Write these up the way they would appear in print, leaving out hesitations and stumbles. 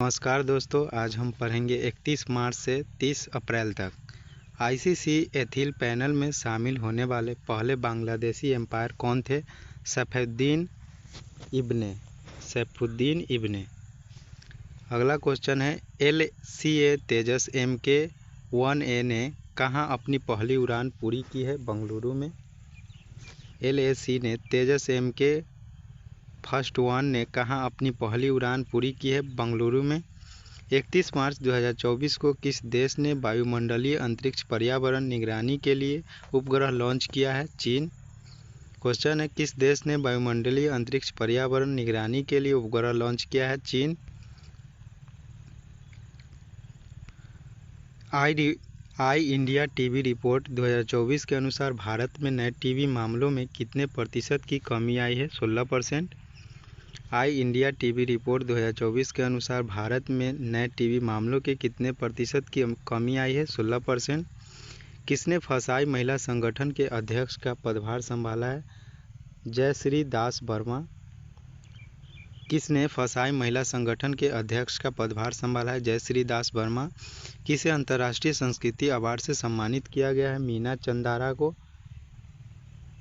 नमस्कार दोस्तों, आज हम पढ़ेंगे 31 मार्च से 30 अप्रैल तक आईसीसी एथिल पैनल में शामिल होने वाले पहले बांग्लादेशी एम्पायर कौन थे? सैफुद्दीन इब्ने। अगला क्वेश्चन है, LCA तेजस MK-1A ने कहाँ अपनी पहली उड़ान पूरी की है? बंगलुरु में। LAC ने तेजस MK-1 ने कहाँ अपनी पहली उड़ान पूरी की है? बंगलुरु में। 31 मार्च 2024 को किस देश ने वायुमंडलीय अंतरिक्ष पर्यावरण निगरानी के लिए उपग्रह लॉन्च किया है? चीन। क्वेश्चन है, किस देश ने वायुमंडलीय अंतरिक्ष पर्यावरण निगरानी के लिए उपग्रह लॉन्च किया है? चीन। आई इंडिया टीवी रिपोर्ट 2024 के अनुसार भारत में नए टीवी मामलों में कितने प्रतिशत की कमी आई है? 16%। आई इंडिया टीवी रिपोर्ट 2024 के अनुसार भारत में नए टीवी मामलों के कितने प्रतिशत की कमी आई है? 16%। किसने फसाई महिला संगठन के अध्यक्ष का पदभार संभाला है? जयश्री दास वर्मा। किसने फसाई महिला संगठन के अध्यक्ष का पदभार संभाला है? जयश्री दास वर्मा। किसे अंतर्राष्ट्रीय संस्कृति अवार्ड से सम्मानित किया गया है? मीना चंदारा को।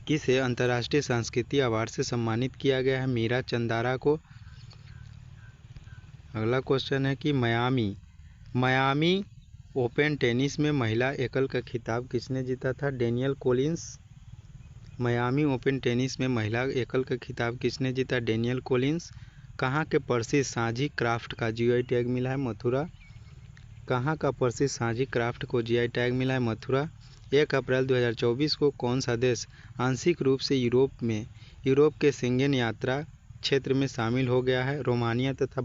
किसे अंतर्राष्ट्रीय सांस्कृतिक अवार्ड से सम्मानित किया गया है? मीरा चंदारा को। अगला क्वेश्चन है कि मायामी ओपन टेनिस में महिला एकल का खिताब किसने जीता था? Daniel Collins. Miami open tennis में महिला एकल का खिताब किसने जीता? Daniel Collins. कहाँ के प्रसिद्ध सांझी क्राफ्ट का जीआई टैग मिला है? मथुरा। कहाँ का प्रसिद्ध सांझी क्राफ्ट को जीआई टैग मिला है? मथुरा। 1 अप्रैल 2024 को कौन सा देश आंशिक रूप से यूरोप के शेंगेन यात्रा क्षेत्र में शामिल हो गया है? रोमानिया तथा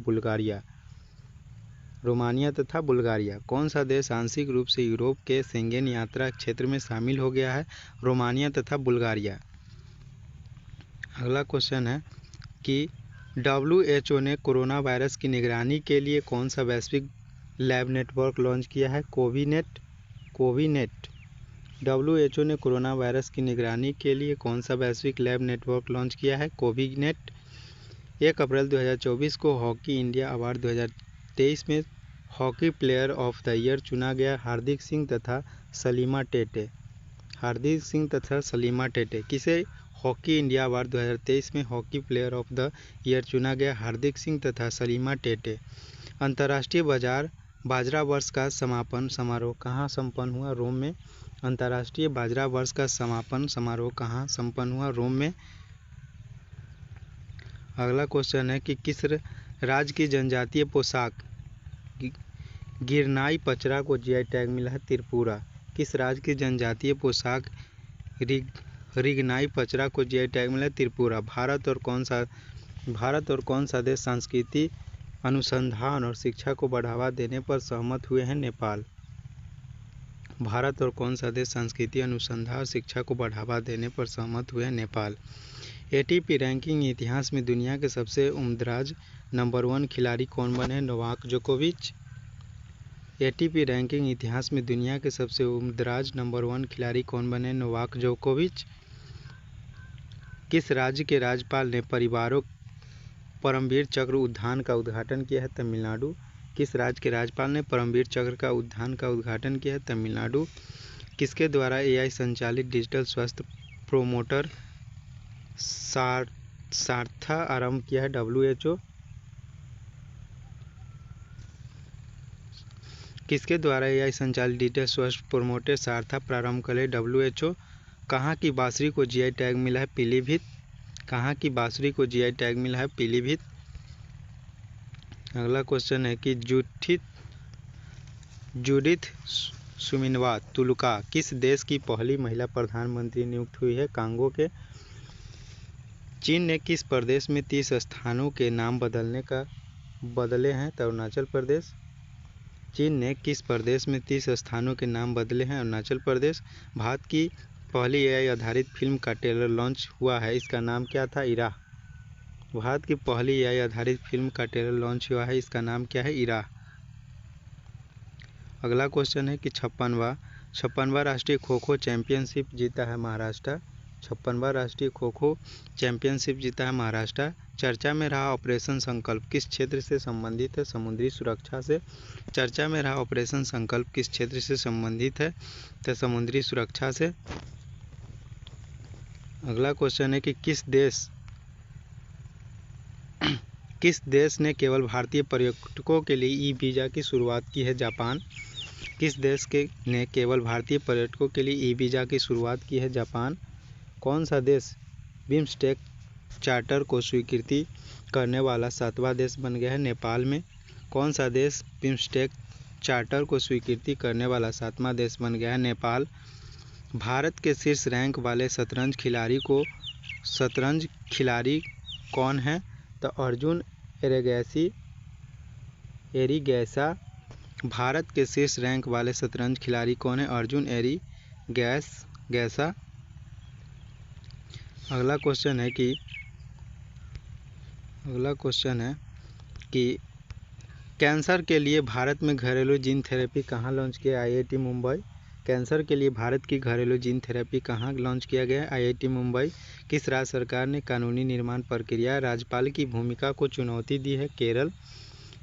बुल्गारिया। कौन सा देश आंशिक रूप से यूरोप के शेंगेन यात्रा क्षेत्र में शामिल हो गया है? रोमानिया तथा बुल्गारिया। अगला क्वेश्चन है कि WHO ने कोरोना वायरस की निगरानी के लिए कौन सा वैश्विक लैब नेटवर्क लॉन्च किया है? कोविनेट। WHO ने कोरोना वायरस की निगरानी के लिए कौन सा वैश्विक लैब नेटवर्क लॉन्च किया है? कोविनेट। 1 अप्रैल 2024 को हॉकी इंडिया अवार्ड 2023 में hockey player of the year चुना गया हार्दिक सिंह तथा सलीमा टेटे। किसे हॉकी इंडिया अवार्ड 2023 में hockey player of the year चुना गया? हार्दिक सिंह तथा सलीमा टेटे। अंतर्राष्ट्रीय बाजरा वर्ष का समापन समारोह कहाँ संपन्न हुआ? रोम में। अंतर्राष्ट्रीय बाजरा वर्ष का समापन समारोह कहाँ संपन्न हुआ? रोम में। अगला क्वेश्चन है कि किस राज्य की जनजातीय पोशाक गिरनाई पचरा को जीआई टैग मिला है? त्रिपुरा। किस राज्य की जनजातीय पोशाक रिगनाई पचरा को जीआई टैग मिला है? त्रिपुरा। भारत और कौन सा देश सांस्कृतिक अनुसंधान और शिक्षा को बढ़ावा देने पर सहमत हुए हैं? नेपाल। भारत और कौन सा देश सांस्कृतिक अनुसंधान और शिक्षा को बढ़ावा देने पर सहमत हुए हैं? नेपाल। ATP रैंकिंग इतिहास में दुनिया के सबसे उम्रदराज नंबर 1 खिलाड़ी कौन बने? नोवाक जोकोविच। ATP रैंकिंग इतिहास में दुनिया के सबसे उम्रदराज नंबर 1 खिलाड़ी कौन बने? नोवाक जोकोविच। किस राज्य के राज्यपाल ने परमवीर चक्र उद्यान का उद्घाटन किया है? तमिलनाडु। किस राज्य के राज्यपाल ने परमवीर चक्र का उद्यान का उद्घाटन किया है? तमिलनाडु। किसके द्वारा AI संचालित डिजिटल स्वास्थ्य प्रोमोटर सारथा आरंभ किया है? WHO। किसके द्वारा AI संचालित डिजिटल स्वास्थ्य प्रोमोटर सारथा प्रारंभ करे? WHO। कहाँ की बांसुरी को जीआई टैग मिला है? पीलीभीत। कहाँ की बांसुरी को जीआई टैग मिला है? पीलीभीत। अगला क्वेश्चन है कि जूडिथ सुमिनवा तुलुका किस देश की पहली महिला प्रधानमंत्री नियुक्त हुई है? कांगो के। चीन ने किस प्रदेश में 30 स्थानों के नाम बदले हैं? अरुणाचल प्रदेश। चीन ने किस प्रदेश में 30 स्थानों के नाम बदले हैं? अरुणाचल प्रदेश। भारत की पहली AI आधारित फिल्म का ट्रेलर लॉन्च हुआ है, इसका नाम क्या था? इराह। भारत की पहली AI आधारित फिल्म का ट्रेलर लॉन्च हुआ है, इसका नाम क्या है? इराह। अगला क्वेश्चन है कि 56वां राष्ट्रीय खो खो चैंपियनशिप जीता है महाराष्ट्र। 56वां राष्ट्रीय खो खो चैंपियनशिप जीता है महाराष्ट्र। चर्चा में रहा ऑपरेशन संकल्प किस क्षेत्र से संबंधित है? समुद्री सुरक्षा से। चर्चा में रहा ऑपरेशन संकल्प किस क्षेत्र से संबंधित है? तो समुद्री सुरक्षा से। अगला क्वेश्चन है कि किस देश ने केवल भारतीय पर्यटकों के लिए ई वीज़ा की शुरुआत की है? जापान। किस देश ने केवल भारतीय पर्यटकों के लिए ई वीज़ा की शुरुआत की है? जापान। कौन सा देश बिम्स्टेक चार्टर को स्वीकृति करने वाला 7वां देश बन गया है? नेपाल में। कौन सा देश बिम्स्टेक चार्टर को स्वीकृति करने वाला 7वां देश बन गया है? नेपाल। भारत के शीर्ष रैंक वाले शतरंज खिलाड़ी कौन है? तो अर्जुन एरिगैसा। भारत के शीर्ष रैंक वाले शतरंज खिलाड़ी कौन है? अर्जुन एरिगैसा। अगला क्वेश्चन है कि कैंसर के लिए भारत में घरेलू जीन थेरेपी कहाँ लॉन्च किया? आईआईटी मुंबई। कैंसर के लिए भारत की घरेलू जीन थेरेपी कहाँ लॉन्च किया गया है? आईआईटी मुंबई। किस राज्य सरकार ने कानूनी निर्माण प्रक्रिया राज्यपाल की भूमिका को चुनौती दी है? केरल।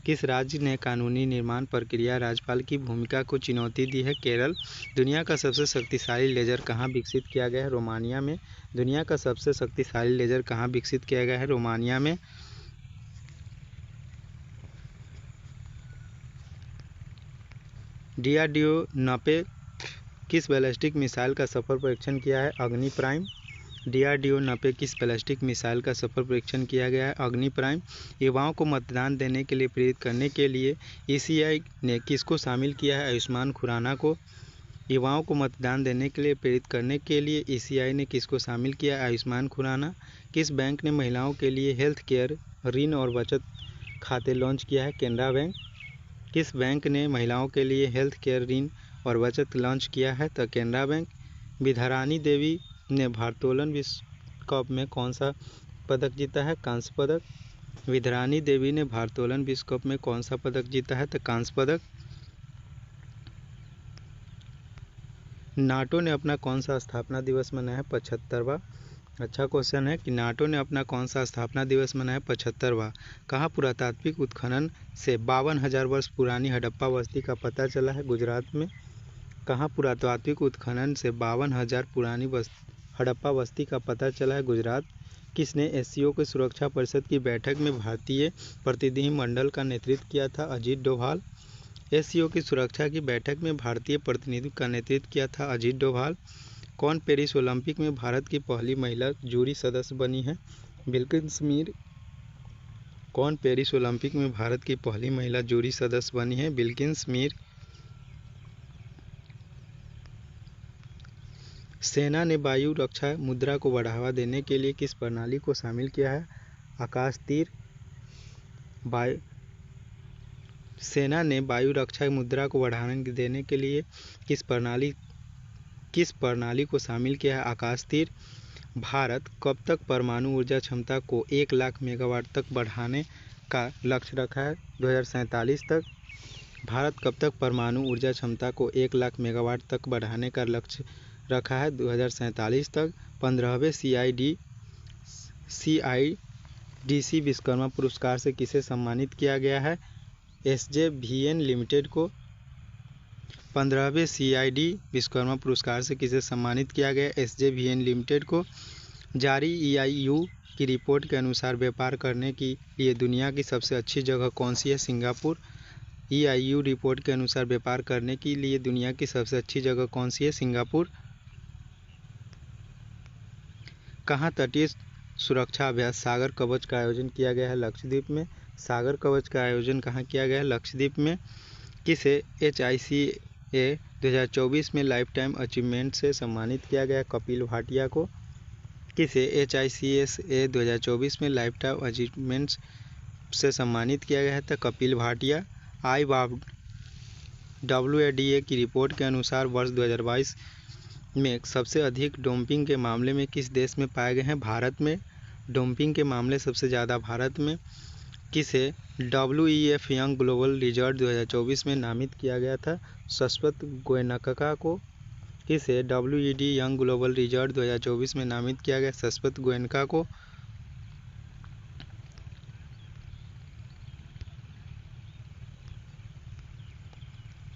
किस राज्य ने कानूनी निर्माण प्रक्रिया राज्यपाल की भूमिका को चुनौती दी है? केरल। दुनिया का सबसे शक्तिशाली लेजर कहाँ विकसित किया गया है? रोमानिया में। दुनिया का सबसे शक्तिशाली लेजर कहाँ विकसित किया गया है? रोमानिया में। डीआरडीओ ने किस बैलिस्टिक मिसाइल का सफल परीक्षण किया है? अग्नि प्राइम। डीआरडीओ ने किस बैलिस्टिक मिसाइल का सफल परीक्षण किया गया है? अग्नि प्राइम। युवाओं को मतदान देने के लिए प्रेरित करने के लिए ईसीआई ने किसको शामिल किया है? आयुष्मान खुराना को। युवाओं को मतदान देने के लिए प्रेरित करने के लिए ईसीआई ने किसको शामिल किया? आयुष्मान खुराना। किस बैंक ने महिलाओं के लिए हेल्थ केयर ऋण और बचत खाते लॉन्च किया है? केनरा बैंक। किस बैंक ने महिलाओं के लिए हेल्थ केयर ऋण और बचत लॉन्च किया है? तो केनरा बैंक। विद्यारानी देवी ने भारोत्तोलन विश्व कप में कौन सा पदक जीता है? कांस्य पदक। विद्यारानी देवी ने भारोत्तोलन विश्व कप में कौन सा पदक जीता है? तो कांस्य पदक। नाटो ने अपना कौन सा स्थापना दिवस मनाया है? 75वां। अच्छा क्वेश्चन है कि नाटो ने अपना कौन सा स्थापना दिवस मनाया? 75वां। कहाँ पुरातात्विक उत्खनन से 52,000 वर्ष पुरानी हड़प्पा बस्ती का पता चला है? गुजरात में। कहाँ पुरातात्विक उत्खनन से 52,000 पुरानी हड़प्पा बस्ती का पता चला है? गुजरात। किसने एससीओ की सुरक्षा परिषद की बैठक में भारतीय प्रतिनिधिमंडल का नेतृत्व किया था? अजीत डोभाल। एससीओ की सुरक्षा की बैठक में भारतीय प्रतिनिधि का नेतृत्व किया था? अजीत डोभाल। कौन पेरिस ओलंपिक में भारत की पहली महिला जूरी सदस्य बनी है? बिल्किस मीर। कौन पेरिस ओलंपिक में भारत की पहली महिला जूरी सदस्य बनी है? बिल्किस मीर। सेना ने वायु रक्षा मुद्रा को बढ़ावा देने के लिए किस प्रणाली को शामिल किया है? आकाश तीर। सेना ने वायु रक्षा मुद्रा को बढ़ावा देने के लिए किस प्रणाली को शामिल किया है? आकाश तीर। भारत कब तक परमाणु ऊर्जा क्षमता को 1 लाख मेगावाट तक बढ़ाने का लक्ष्य रखा है? 2047 तक। भारत कब तक परमाणु ऊर्जा क्षमता को 1 लाख मेगावाट तक बढ़ाने का लक्ष्य रखा है? 2047 तक। 15वें CIDC विश्वकर्मा पुरस्कार से किसे सम्मानित किया गया है? SJVN लिमिटेड को। 15वें CID विश्वकर्मा पुरस्कार से किसे सम्मानित किया गया? SJVN लिमिटेड को। जारी EIU की रिपोर्ट के अनुसार व्यापार करने के लिए दुनिया की सबसे अच्छी जगह कौन सी है? सिंगापुर। EIU रिपोर्ट के अनुसार व्यापार करने के लिए दुनिया की सबसे अच्छी जगह कौन सी है? सिंगापुर। कहाँ तटीय सुरक्षा अभ्यास सागर कवच का आयोजन किया गया है? लक्षद्वीप में। सागर कवच का आयोजन कहाँ किया गया है? लक्षद्वीप में। किसे HICA 2024 में लाइफ टाइम अचीवमेंट से सम्मानित किया गया? कपिल भाटिया को। किसे HICA 2024 में लाइफ टाइम अचीवमेंट से सम्मानित किया गया है? तो कपिल भाटिया। WADA की रिपोर्ट के अनुसार वर्ष 2022 में सबसे अधिक डोपिंग के मामले में किस देश में पाए गए हैं? भारत में। डोपिंग के मामले सबसे ज़्यादा भारत में। किसे WEF यंग ग्लोबल रिजर्व 2024 में नामित किया गया था? शाश्वत गोयनका को। किसे WED यंग ग्लोबल रिजर्व 2024 में नामित किया गया? शाश्वत गोयनका को।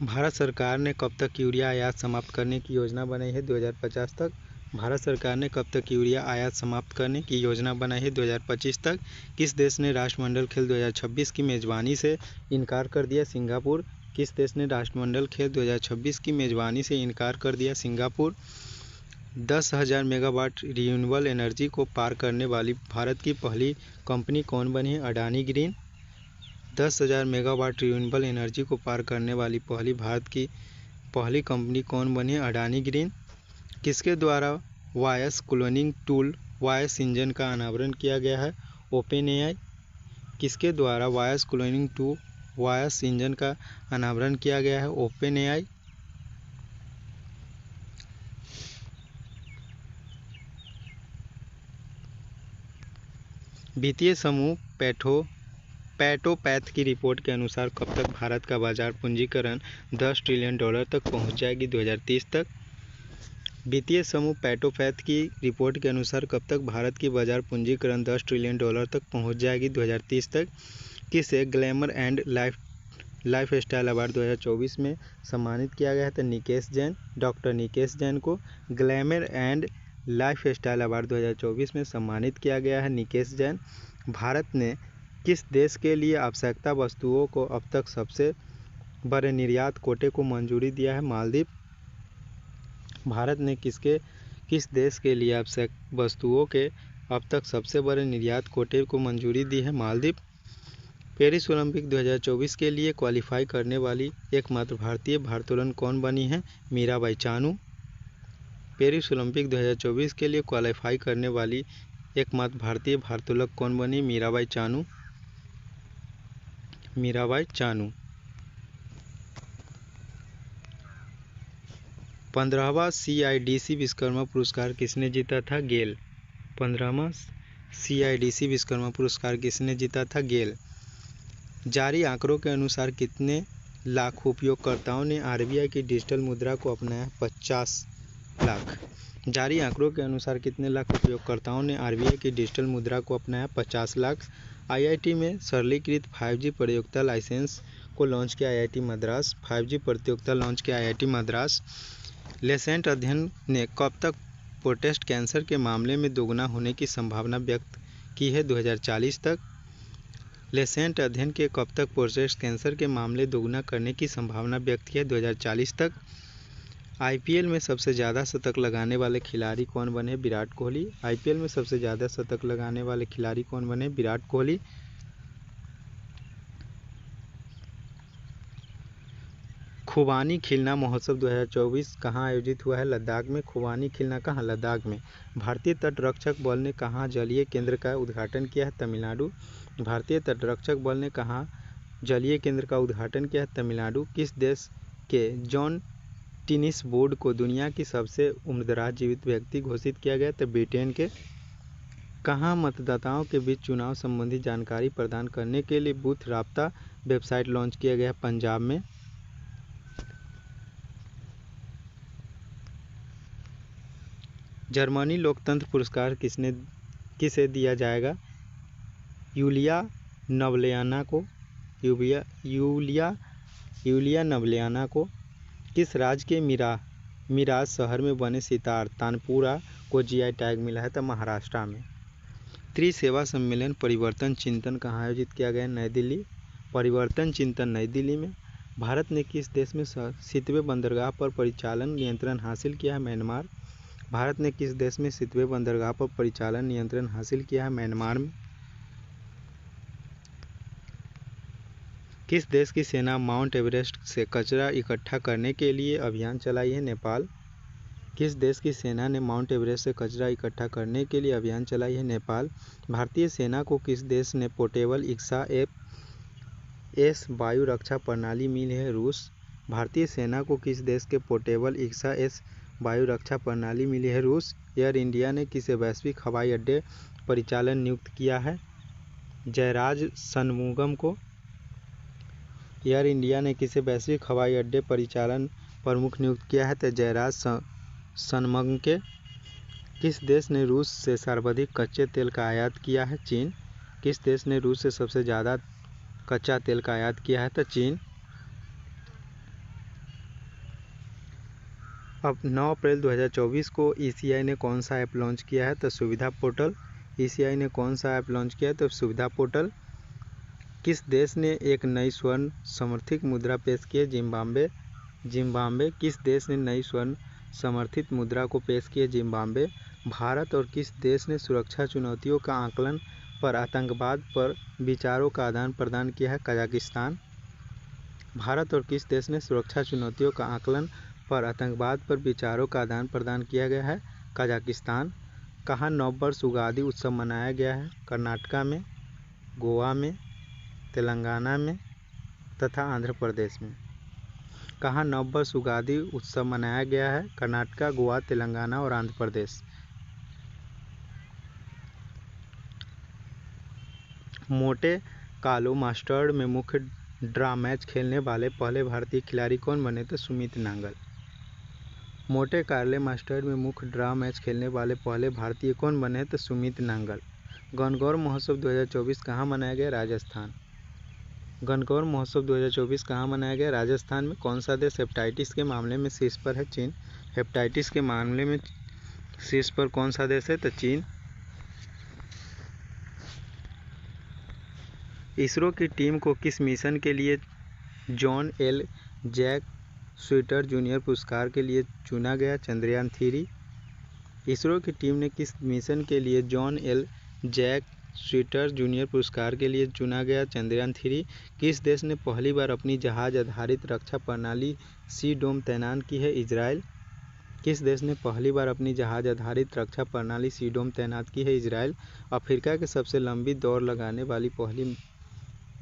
भारत सरकार ने कब तक यूरिया आयात समाप्त करने की योजना बनाई है 2050 तक? भारत सरकार ने कब तक यूरिया आयात समाप्त करने की योजना बनाई है 2025 तक? किस देश ने राष्ट्रमंडल खेल 2026 की मेजबानी से इनकार कर दिया? सिंगापुर। किस देश ने राष्ट्रमंडल खेल 2026 की मेजबानी से इनकार कर दिया? सिंगापुर। 10,000 मेगावाट रिन्यूएबल एनर्जी को पार करने वाली भारत की पहली कंपनी कौन बनी है? Adani green. 10,000 megawatt renewable energy को पार करने वाली भारत की पहली कंपनी कौन बनी है? अडानी ग्रीन। किसके द्वारा voice cloning tool voice engine का अनावरण किया गया है? Open AI. किसके द्वारा voice cloning tool voice engine का अनावरण किया गया है? Open AI. वित्तीय समूह पैटोपैथ की रिपोर्ट के अनुसार कब तक भारत का बाजार पूंजीकरण $10 ट्रिलियन तक पहुंच जाएगी 2030 तक? वित्तीय समूह पैटोपैथ की रिपोर्ट के अनुसार कब तक भारत की बाजार पूंजीकरण $10 ट्रिलियन तक पहुंच जाएगी 2030 तक? किसे ग्लैमर एंड लाइफस्टाइल अवार्ड 2024 में सम्मानित किया गया था? निकेश जैन। डॉक्टर निकेश जैन को ग्लैमर एंड लाइफस्टाइल अवार्ड 2024 में सम्मानित किया गया है। निकेश जैन। भारत ने किस देश के लिए आवश्यकता वस्तुओं को अब तक सबसे बड़े निर्यात कोटे को मंजूरी दिया है? मालदीव। भारत ने किस देश के लिए आवश्यक वस्तुओं के अब तक सबसे बड़े निर्यात कोटे को मंजूरी दी है? मालदीव। पेरिस ओलंपिक 2024 के लिए क्वालिफाई करने वाली एकमात्र भारतीय भारोत्तोलन कौन बनी है? मीराबाई चानू। पेरिस ओलंपिक 2024 के लिए क्वालिफाई करने वाली एकमात्र भारतीय भारोत्तोलक कौन बनी? मीराबाई चानू। मीराबाई चानू। 15वां CIDC विश्वकर्मा पुरस्कार किसने जीता था? गेल। 15वां CIDC विश्वकर्मा पुरस्कार किसने जीता था? गेल। जारी आंकड़ों के अनुसार कितने लाख उपयोगकर्ताओं ने RBI की डिजिटल मुद्रा को अपनाया? 50 लाख। जारी आंकड़ों के अनुसार कितने लाख उपयोगकर्ताओं ने RBI की डिजिटल मुद्रा को अपनाया? 50 लाख। IIT में सरलीकृत 5G प्रतियोगिता लाइसेंस को लॉन्च किया IIT मद्रास। 5G प्रतियोगिता लॉन्च किया IIT मद्रास। लेसेंट अध्ययन ने कब तक प्रोस्टेट कैंसर के मामले में दोगुना होने की संभावना व्यक्त की है? 2040 तक। लेसेंट अध्ययन के कब तक प्रोस्टेट कैंसर के मामले दोगुना करने की संभावना व्यक्त की है? 2040 तक। IPL में सबसे ज़्यादा शतक लगाने वाले खिलाड़ी कौन बने? विराट कोहली। IPL में सबसे ज़्यादा शतक लगाने वाले खिलाड़ी कौन बने? विराट कोहली। खुबानी खिलना महोत्सव 2024 कहाँ आयोजित हुआ है? लद्दाख में। खुबानी खिलना कहाँ? लद्दाख में। भारतीय तटरक्षक बल ने कहाँ जलीय केंद्र का उद्घाटन किया है? तमिलनाडु। भारतीय तटरक्षक बल ने कहाँ जलीय केंद्र का उद्घाटन किया है? तमिलनाडु। किस देश के जॉन टेनिस बोर्ड को दुनिया की सबसे उम्रदराज जीवित व्यक्ति घोषित किया गया? तो ब्रिटेन के। कहाँ मतदाताओं के बीच चुनाव संबंधी जानकारी प्रदान करने के लिए बूथ राब्ता वेबसाइट लॉन्च किया गया? पंजाब में। जर्मनी लोकतंत्र पुरस्कार किसे दिया जाएगा? यूलिया नवलयाना को। यूलिया नवलयाना को। किस राज्य के मिराज शहर में बने सितार तानपुरा को GI टैग मिला है? तो महाराष्ट्र में। त्रिसेवा सम्मेलन परिवर्तन चिंतन कहाँ आयोजित किया गया? नई दिल्ली। परिवर्तन चिंतन नई दिल्ली में। भारत ने किस देश में 7वें बंदरगाह पर परिचालन नियंत्रण हासिल किया है? म्यांमार। भारत ने किस देश में 7वें बंदरगाह पर परिचालन नियंत्रण हासिल किया है? म्यांमार में। किस देश की सेना माउंट एवरेस्ट से कचरा इकट्ठा करने के लिए अभियान चलाई है? नेपाल। किस देश की सेना ने माउंट एवरेस्ट से कचरा इकट्ठा करने के लिए अभियान चलाई है? नेपाल। भारतीय सेना को किस देश ने पोर्टेबल इक्सा-S वायु रक्षा प्रणाली मिली है? रूस। भारतीय सेना को किस देश के पोर्टेबल इक्सा-S वायु रक्षा प्रणाली मिली है? रूस। एयर इंडिया ने किसे वैश्विक हवाई अड्डे परिचालन नियुक्त किया है? जयराज सनमुगम को। एयर इंडिया ने किसे वैश्विक हवाई अड्डे परिचालन प्रमुख नियुक्त किया है? तो जयराज सनमगम के। किस देश ने रूस से सर्वाधिक कच्चे तेल का आयात किया है? चीन। किस देश ने रूस से सबसे ज़्यादा कच्चा तेल का आयात किया है? तो चीन। अब 9 अप्रैल 2024 को ईसीआई ने कौन सा ऐप लॉन्च किया है? तो सुविधा पोर्टल। ईसीआई ने कौन सा ऐप लॉन्च किया है? तो सुविधा पोर्टल। किस देश ने एक नई स्वर्ण समर्थित मुद्रा पेश की है? जिम्बाब्वे। किस देश ने नई स्वर्ण समर्थित मुद्रा को पेश की है? जिम्बाब्वे। भारत और किस देश ने सुरक्षा चुनौतियों का आकलन पर आतंकवाद पर विचारों का आदान प्रदान किया है? कजाकिस्तान। भारत और किस देश ने सुरक्षा चुनौतियों का आकलन पर आतंकवाद पर विचारों का आदान प्रदान किया गया है? कजाकिस्तान। कहाँ नववर्ष उगादी उत्सव मनाया गया है? कर्नाटका में, गोवा में, तेलंगाना में तथा आंध्र प्रदेश में। कहाँ नववर्ष उगादी उत्सव मनाया गया है? कर्नाटका, गोवा, तेलंगाना और आंध्र प्रदेश। मोटे कालो मास्टर्ड में मुख्य ड्रा मैच खेलने वाले पहले भारतीय खिलाड़ी कौन बने? तो सुमित नांगल। मोटे कार्ले मास्टर्ड में मुख्य ड्रा मैच खेलने वाले पहले भारतीय कौन बने? तो सुमित नांगल। गणगौर महोत्सव 2024 कहाँ मनाया गया? राजस्थान। गणगौर महोत्सव 2024 कहाँ मनाया गया? राजस्थान में। कौन सा देश हेपेटाइटिस के मामले में शीर्ष पर है? चीन। हेपेटाइटिस के मामले में शीर्ष पर कौन सा देश है? तो चीन। इसरो की टीम को किस मिशन के लिए जॉन एल जैक स्वीटर जूनियर पुरस्कार के लिए चुना गया? चंद्रयान 3। इसरो की टीम ने किस मिशन के लिए जॉन एल जैक स्वीटर जूनियर पुरस्कार के लिए चुना गया? चंद्रयान 3। किस देश ने पहली बार अपनी जहाज आधारित रक्षा प्रणाली सी डोम तैनात की है? इजराइल। किस देश ने पहली बार अपनी जहाज आधारित रक्षा प्रणाली सी डोम तैनात की है? इजराइल। अफ्रीका के सबसे लंबी दौड़ लगाने वाली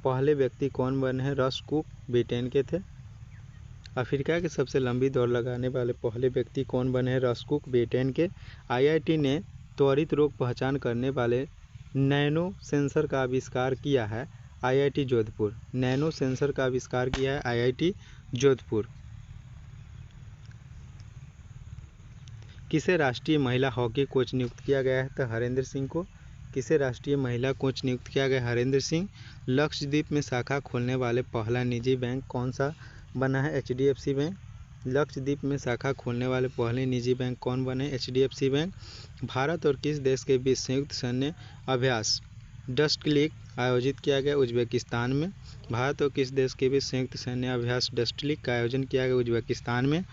पहले व्यक्ति कौन बने हैं? रस कुक ब्रिटेन के थे। अफ्रीका के सबसे लंबी दौड़ लगाने वाले पहले व्यक्ति कौन बने हैं? रस कुक ब्रिटेन के। आईआईटी ने त्वरित रोग पहचान करने वाले नैनो सेंसर का आविष्कार किया है? आईआईटी जोधपुर। नैनो सेंसर का आविष्कार किया है आईआईटी जोधपुर। किसे राष्ट्रीय महिला हॉकी कोच नियुक्त किया गया है? तो हरेंद्र सिंह को। किसे राष्ट्रीय महिला कोच नियुक्त किया गया? हरेंद्र सिंह। लक्षद्वीप में शाखा खोलने वाले पहला निजी बैंक कौन सा बना है? HDFC bank. लक्षद्वीप में शाखा खोलने वाले पहले निजी बैंक कौन बने? HDFC bank. भारत और किस देश के बीच संयुक्त सैन्य अभ्यास डस्ट लीग आयोजित किया गया? उज्बेकिस्तान में। भारत और किस देश के बीच संयुक्त सैन्य अभ्यास डस्ट लीग का आयोजन किया गया? उज्बेकिस्तान में।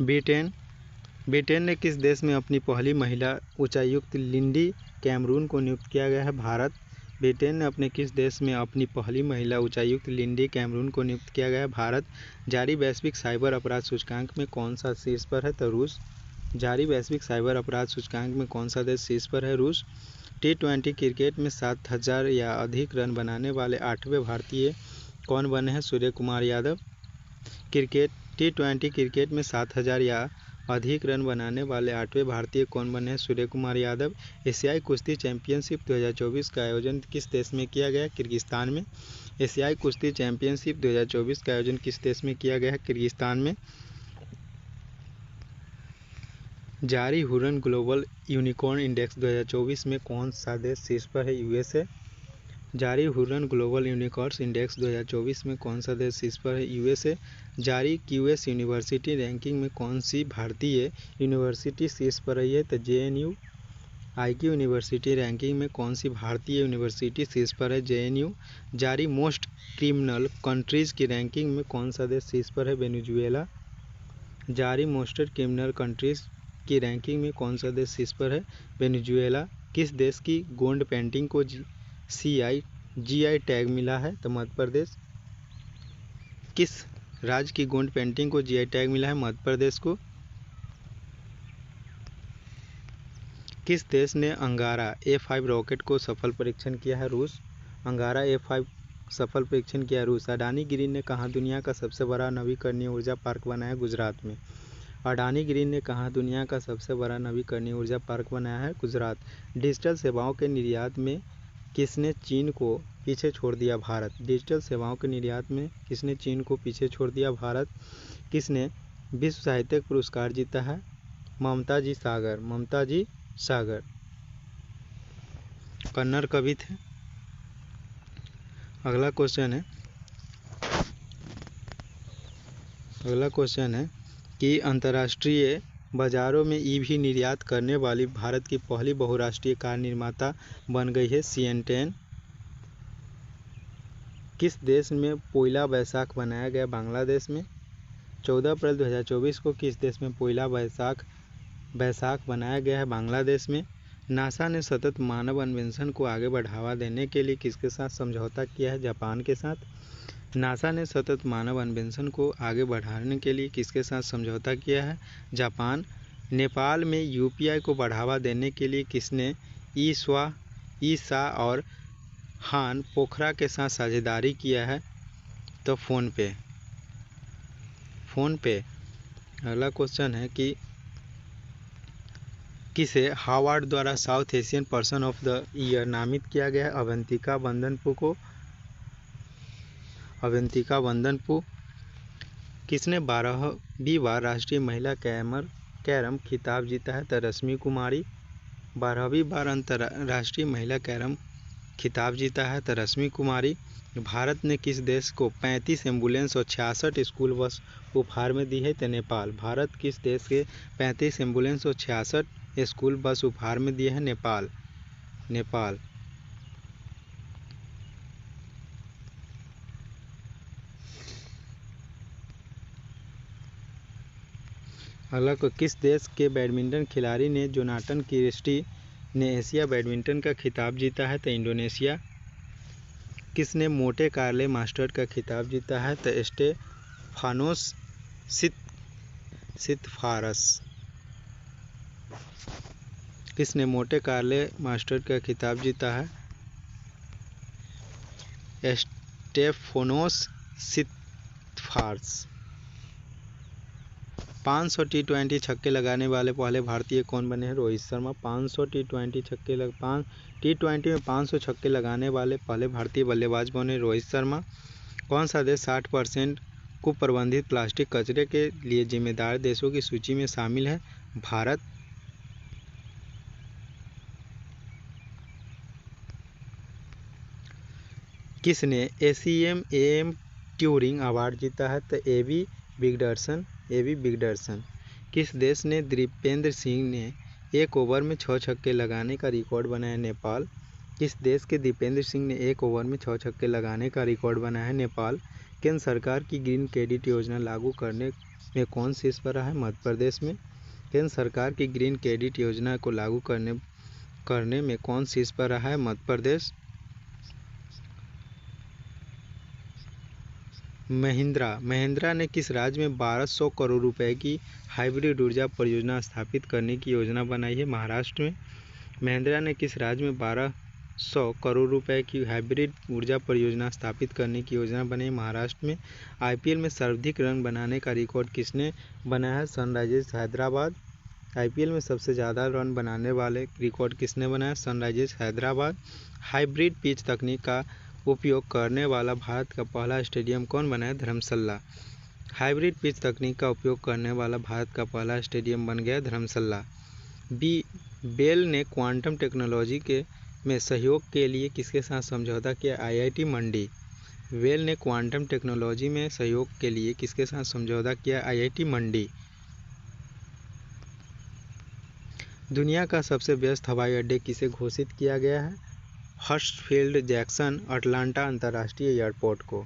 ब्रिटेन ने किस देश में अपनी पहली महिला उच्चायुक्त लिंडी कैमरून को नियुक्त किया गया है? भारत। ब्रिटेन ने अपने किस देश में अपनी पहली महिला उच्चायुक्त लिंडी कैमरून को नियुक्त किया गया है? भारत। जारी वैश्विक साइबर अपराध सूचकांक में कौन सा शीर्ष पर है? तो रूस। जारी वैश्विक साइबर अपराध सूचकांक में कौन सा देश शीर्ष पर है? रूस। T20 क्रिकेट में 7000 या अधिक रन बनाने वाले 8वें भारतीय कौन बने हैं? सूर्य कुमार यादव। T20 क्रिकेट में 7000 या अधिक रन बनाने वाले 8वें भारतीय कौन बने हैं? सूर्य कुमार यादव। एशियाई कुश्ती चैंपियनशिप 2024 का आयोजन किस देश में किया गया? किर्गिस्तान में। एशियाई कुश्ती चैंपियनशिप 2024 का आयोजन किस देश में किया गया है? किर्गिस्तान में। जारी हुर्रन ग्लोबल यूनिकॉर्न इंडेक्स 2024 में कौन सा देश शीर्ष पर है? यूएसए। जारी हुर्रन ग्लोबल यूनिकॉर्न इंडेक्स 2024 में कौन सा देश शीर्ष पर है? यूएसए। जारी क्यूएस यूनिवर्सिटी रैंकिंग में कौन सी भारतीय यूनिवर्सिटी शीर्ष पर रही है? तो जेएनयू। आईक्यू यूनिवर्सिटी रैंकिंग में कौन सी भारतीय यूनिवर्सिटी शीर्ष पर है? जेएनयू। जारी मोस्ट क्रिमिनल कंट्रीज की रैंकिंग में कौन सा देश शीर्ष पर है? वेनेजुएला। जारी मोस्ट क्रिमिनल कंट्रीज की रैंकिंग में कौन सा देश शीर्ष पर है? वेनेजुएला। किस देश की गोंड पेंटिंग को जीआई टैग मिला है? तो मध्य प्रदेश। किस राज्य की गोंड पेंटिंग को जीआई टैग मिला है? मध्य प्रदेश को। किस देश ने अंगारा A5 रॉकेट को सफल परीक्षण किया है? रूस। अंगारा A5 सफल परीक्षण किया रूस। अडानी ग्रीन ने कहा दुनिया का सबसे बड़ा नवीकरणीय ऊर्जा पार्क बनाया? गुजरात में। अडानी ग्रीन ने कहा दुनिया का सबसे बड़ा नवीकरणीय ऊर्जा पार्क बनाया है? गुजरात। डिजिटल सेवाओं के निर्यात में किसने चीन को पीछे छोड़ दिया? भारत। डिजिटल सेवाओं के निर्यात में किसने चीन को पीछे छोड़ दिया? भारत। किसने विश्व साहित्य पुरस्कार जीता है? ममता जी सागर कन्नड़ कवि थे। अगला क्वेश्चन है अगला क्वेश्चन है कि अंतर्राष्ट्रीय बाजारों में ईवी निर्यात करने वाली भारत की पहली बहुराष्ट्रीय कार निर्माता बन गई है सिएंटेन। किस देश में पोइला बैसाख मनाया गया? बांग्लादेश में। 14 अप्रैल 2024 को किस देश में पोइला बैसाख मनाया गया है? बांग्लादेश में। नासा ने सतत मानव अन्वेषण को आगे बढ़ावा देने के लिए किसके साथ समझौता किया है? जापान के साथ। नासा ने सतत मानव अन्वेषण को आगे बढ़ाने के लिए किसके साथ समझौता किया है? जापान। नेपाल में यूपीआई को बढ़ावा देने के लिए किसने ईसा और हान पोखरा के साथ साझेदारी किया है? तो फ़ोनपे। अगला क्वेश्चन है कि किसे हार्वर्ड द्वारा south Asian person of the year नामित किया गया है? अवंतिका वंदनपु। किसने 12वीं बार राष्ट्रीय महिला कैरम खिताब जीता है? तो रश्मि कुमारी। 12वीं बार अंतर्राष्ट्रीय महिला कैरम खिताब जीता है तो रश्मि कुमारी। भारत ने किस देश को 35 एम्बुलेंस और 66 स्कूल बस उपहार में दी है? तो नेपाल। भारत किस देश के 35 एम्बुलेंस और 66 स्कूल बस उपहार में दिए हैं? नेपाल। अगला को किस देश के बैडमिंटन खिलाड़ी ने जोनाथन क्रिस्टी ने एशिया बैडमिंटन का खिताब जीता है? तो इंडोनेशिया। किसने मोटे कार्ले मास्टर का खिताब जीता है? तो स्टेफानोस सितफारस। किसने मोटे कार्ले मास्टर का खिताब जीता है? स्टेफानोस सितफारस। 500 टी20 छक्के लगाने वाले पहले भारतीय कौन बने हैं? रोहित शर्मा। 500 टी20 टी20 में 500 छक्के लगाने वाले पहले भारतीय बल्लेबाज बने रोहित शर्मा। कौन सा देश 60% कुप्रबंधित प्लास्टिक कचरे के लिए जिम्मेदार देशों की सूची में शामिल है? भारत। किसने ACM ट्यूरिंग अवार्ड जीता है? तो एबी बिगडर्सन। किस देश ने दीपेंद्र सिंह ने एक ओवर में 6 छक्के लगाने का रिकॉर्ड बनाया? नेपाल। किस देश के दीपेंद्र सिंह ने एक ओवर में 6 छक्के लगाने का रिकॉर्ड बनाया है? नेपाल। केंद्र सरकार की ग्रीन क्रेडिट योजना लागू करने में कौन शीर्ष पर रहा है? मध्य प्रदेश में। केंद्र सरकार की ग्रीन क्रेडिट योजना को लागू करने में कौन शीर्ष पर रहा है? मध्य प्रदेश। महिंद्रा ने किस राज्य में 1200 करोड़ रुपए की हाइब्रिड ऊर्जा परियोजना स्थापित करने की योजना बनाई है? महाराष्ट्र में। महिंद्रा ने किस राज्य में 1200 करोड़ रुपए की हाइब्रिड ऊर्जा परियोजना स्थापित करने की योजना बनाई? महाराष्ट्र में। आईपीएल में सर्वाधिक रन बनाने का रिकॉर्ड किसने बनाया है? सनराइजर्स हैदराबाद। आईपीएल में सबसे ज़्यादा रन बनाने वाले रिकॉर्ड किसने बनाया? सनराइजर्स हैदराबाद। हाइब्रिड पिच तकनीक का उपयोग करने वाला भारत का पहला स्टेडियम कौन बनाया? धर्मशाला। हाइब्रिड पिच तकनीक का उपयोग करने वाला भारत का पहला स्टेडियम बन गया धर्मशाला। बेल ने क्वांटम टेक्नोलॉजी में सहयोग के लिए किसके साथ समझौता किया? आईआईटी मंडी। बेल ने क्वांटम टेक्नोलॉजी में सहयोग के लिए किसके साथ समझौता किया? आईआईटी मंडी। दुनिया का सबसे व्यस्त हवाई अड्डे किसे घोषित किया गया है? हर्ट्सफील्ड जैक्सन अटलांटा अंतर्राष्ट्रीय एयरपोर्ट को।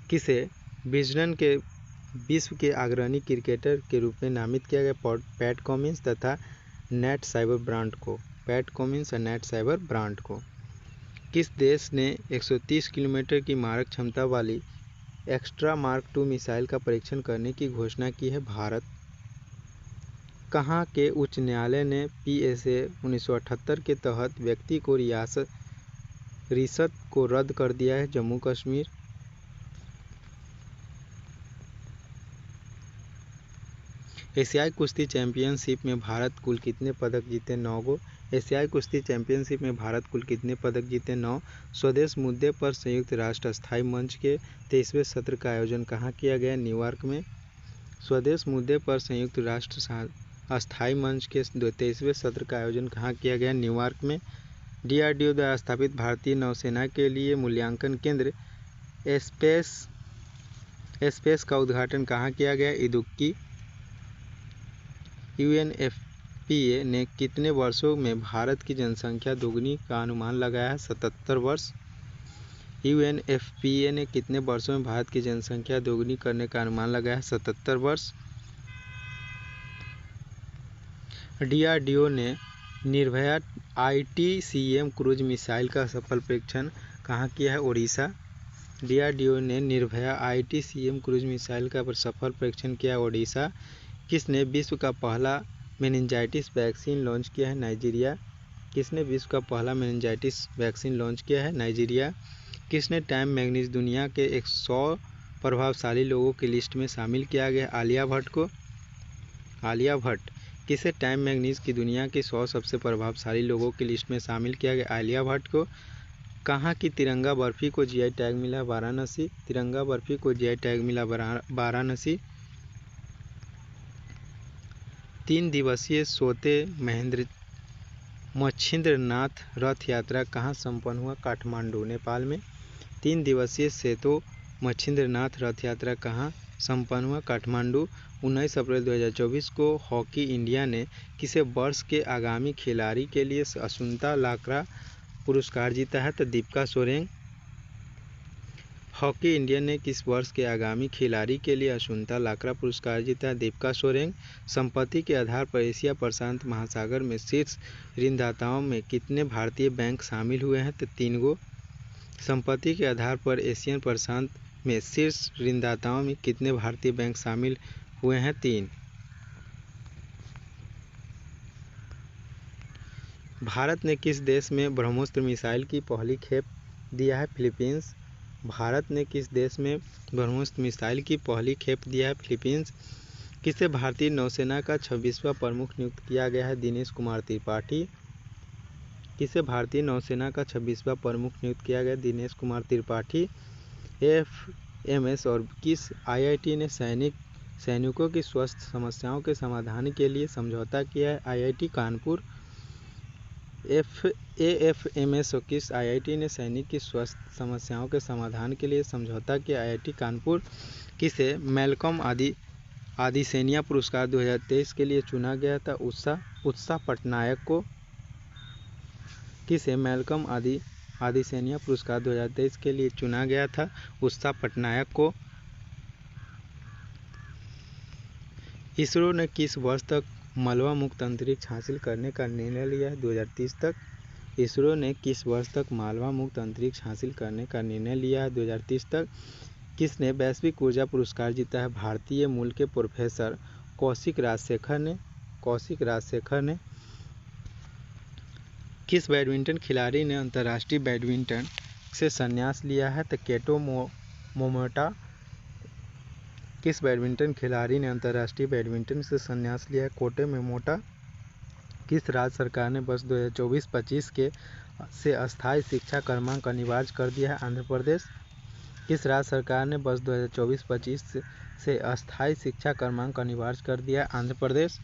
किसे विजडन के विश्व के अग्रणी क्रिकेटर के रूप में नामित किया गया? पैट कमिंस तथा नेट साइबर ब्रांड को। किस देश ने 130 किलोमीटर की मारक क्षमता वाली एक्स्ट्रा मार्क 2 मिसाइल का परीक्षण करने की घोषणा की है? भारत। कहाँ के उच्च न्यायालय ने PSA 1978 के तहत व्यक्ति को रियासत को रद्द कर दिया है? जम्मू कश्मीर। एशियाई कुश्ती चैंपियनशिप में भारत कुल कितने पदक जीते? 9 गो। एशियाई कुश्ती चैंपियनशिप में भारत कुल कितने पदक जीते? 9। स्वदेश मुद्दे पर संयुक्त राष्ट्र अस्थायी मंच के 23वें सत्र का आयोजन कहाँ किया गया? न्यूयॉर्क में। स्वदेश मुद्दे पर संयुक्त राष्ट्र अस्थायी मंच के 23वें सत्र का आयोजन कहाँ किया गया? न्यूयॉर्क में। DRDO द्वारा स्थापित भारतीय नौसेना के लिए मूल्यांकन केंद्र स्पेस स्पेस का उद्घाटन कहाँ किया गया? इदुक्की। UNFPA ने कितने वर्षों में भारत की जनसंख्या दोगुनी का अनुमान लगाया है? 77 वर्ष। UNFPA ने कितने वर्षों में भारत की जनसंख्या दोगुनी करने का अनुमान लगाया है? 77 वर्ष। DRDO ने निर्भया ITCM क्रूज मिसाइल का सफल परीक्षण कहाँ किया है? ओडिशा। DRDO ने निर्भया ITCM क्रूज मिसाइल का सफल परीक्षण किया है? ओडिशा। किसने विश्व का पहला मेनिंजाइटिस वैक्सीन लॉन्च किया है? नाइजीरिया। किसने विश्व का पहला मेनिंजाइटिस वैक्सीन लॉन्च किया है? नाइजीरिया। किसने टाइम मैगजीन दुनिया के 100 प्रभावशाली लोगों की लिस्ट में शामिल किया गया? आलिया भट्ट को। आलिया भट्ट। किसे टाइम मैगजीन की दुनिया के 100 सबसे प्रभावशाली लोगों की लिस्ट में शामिल किया गया? आलिया भट्ट को। कहाँ की तिरंगा बर्फी को GI टैग मिला? वाराणसी। तिरंगा बर्फी को GI टैग मिला वाराणसी। 3 दिवसीय सोते मच्छिंद्रनाथ रथ यात्रा कहाँ संपन्न हुआ? काठमांडू, नेपाल में। 3 दिवसीय सेतो मच्छिंद्रनाथ रथ यात्रा कहाँ संपन्न हुआ? काठमांडू। 19 अप्रैल 2024 को हॉकी इंडिया ने किसे वर्ष के आगामी खिलाड़ी के लिए असुंता लाक्रा पुरस्कार जीता है? तो दीपिका सोरेंग। हॉकी इंडिया ने किस वर्ष के आगामी खिलाड़ी के लिए असुंता लाक्रा पुरस्कार जीता है? दीपिका सोरेंग। संपत्ति के आधार पर एशिया प्रशांत महासागर में शीर्ष ऋणदाताओं में कितने भारतीय बैंक शामिल हुए हैं? तो 3 गो। संपत्ति के आधार पर एशियन प्रशांत में शीर्ष ऋणदाताओं में कितने भारतीय बैंक शामिल हुए हैं? 3। भारत ने किस देश में ब्रह्मोस्त्र मिसाइल की पहली खेप दिया है? फिलीपींस। भारत ने किस देश में ब्रह्मोस्त्र मिसाइल की पहली खेप दिया है? फिलीपींस। किसे भारतीय नौसेना का 26वां प्रमुख नियुक्त किया गया है? दिनेश कुमार त्रिपाठी। किसे भारतीय नौसेना का 26वां प्रमुख नियुक्त किया गया? दिनेश कुमार त्रिपाठी। AFMS और किस IIT ने सैनिकों की स्वास्थ्य समस्याओं के समाधान के लिए समझौता किया है? IIT कानपुर। AFMS और किस IIT ने सैनिक की स्वास्थ्य समस्याओं के समाधान के लिए समझौता किया? IIT कानपुर। किसे मैल्कम आदिसेनिया पुरस्कार 2023 के लिए चुना गया था? उत्साह पटनायक को। किसे मैल्कम आदिसेनिया पुरस्कार 2023 के लिए चुना गया था? उत्साह पटनायक को। इसरो ने किस वर्ष तक मलबा मुक्त अंतरिक्ष हासिल करने का निर्णय लिया है? 2030 तक। इसरो ने किस वर्ष तक मलबा मुक्त अंतरिक्ष हासिल करने का निर्णय लिया है? 2030 तक। किसने वैश्विक ऊर्जा पुरस्कार जीता है? भारतीय मूल के प्रोफेसर कौशिक राजशेखर ने। किस बैडमिंटन खिलाड़ी ने अंतर्राष्ट्रीय बैडमिंटन से संन्यास लिया है? तो केटो मोमोटा। किस बैडमिंटन खिलाड़ी ने अंतर्राष्ट्रीय बैडमिंटन से संन्यास लिया है? कोटे मोमोटा। किस राज्य सरकार ने वर्ष 2024-25 से अस्थायी शिक्षा क्रमांक अनिवार्य कर दिया है? आंध्र प्रदेश। किस राज्य सरकार ने वर्ष 2024-25 से अस्थायी शिक्षा क्रमांक अनिवार्य कर दिया है? आंध्र प्रदेश।